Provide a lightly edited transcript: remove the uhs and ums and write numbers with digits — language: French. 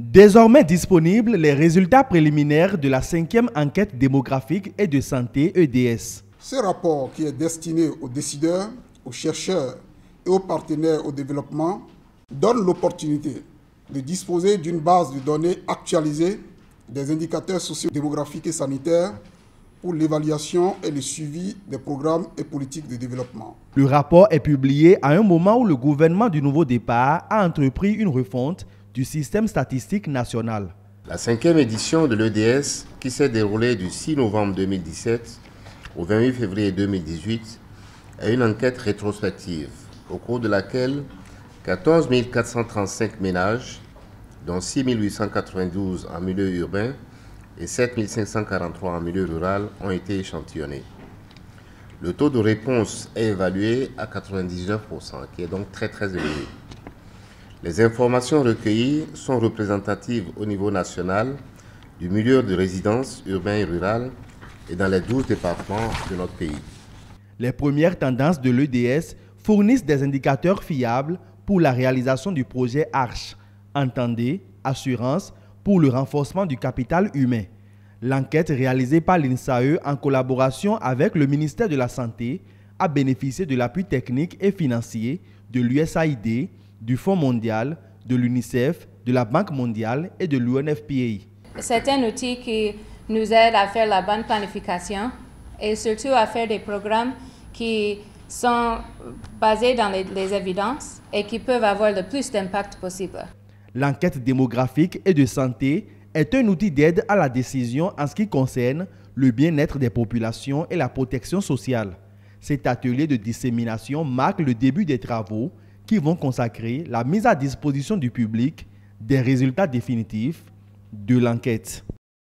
Désormais disponibles les résultats préliminaires de la 5e enquête démographique et de santé EDS. Ce rapport, qui est destiné aux décideurs, aux chercheurs et aux partenaires au développement, donne l'opportunité de disposer d'une base de données actualisée des indicateurs socio-démographiques et sanitaires pour l'évaluation et le suivi des programmes et politiques de développement. Le rapport est publié à un moment où le gouvernement du Nouveau Départ a entrepris une refonte du système statistique national. La 5e édition de l'EDS, qui s'est déroulée du 6 novembre 2017 au 28 février 2018, est une enquête rétrospective au cours de laquelle 14 435 ménages, dont 6 892 en milieu urbain et 7 543 en milieu rural, ont été échantillonnés. Le taux de réponse est évalué à 99%, qui est donc très élevé. Les informations recueillies sont représentatives au niveau national du milieu de résidence urbain et rural et dans les 12 départements de notre pays. Les premières tendances de l'EDS fournissent des indicateurs fiables pour la réalisation du projet ARCHE, entendez, assurance pour le renforcement du capital humain. L'enquête réalisée par l'INSAE en collaboration avec le ministère de la Santé a bénéficié de l'appui technique et financier de l'USAID, du Fonds mondial, de l'UNICEF, de la Banque mondiale et de l'UNFPA. C'est un outil qui nous aide à faire la bonne planification et surtout à faire des programmes qui sont basés dans les évidences et qui peuvent avoir le plus d'impact possible. L'enquête démographique et de santé est un outil d'aide à la décision en ce qui concerne le bien-être des populations et la protection sociale. Cet atelier de dissémination marque le début des travaux qui vont consacrer la mise à disposition du public des résultats définitifs de l'enquête.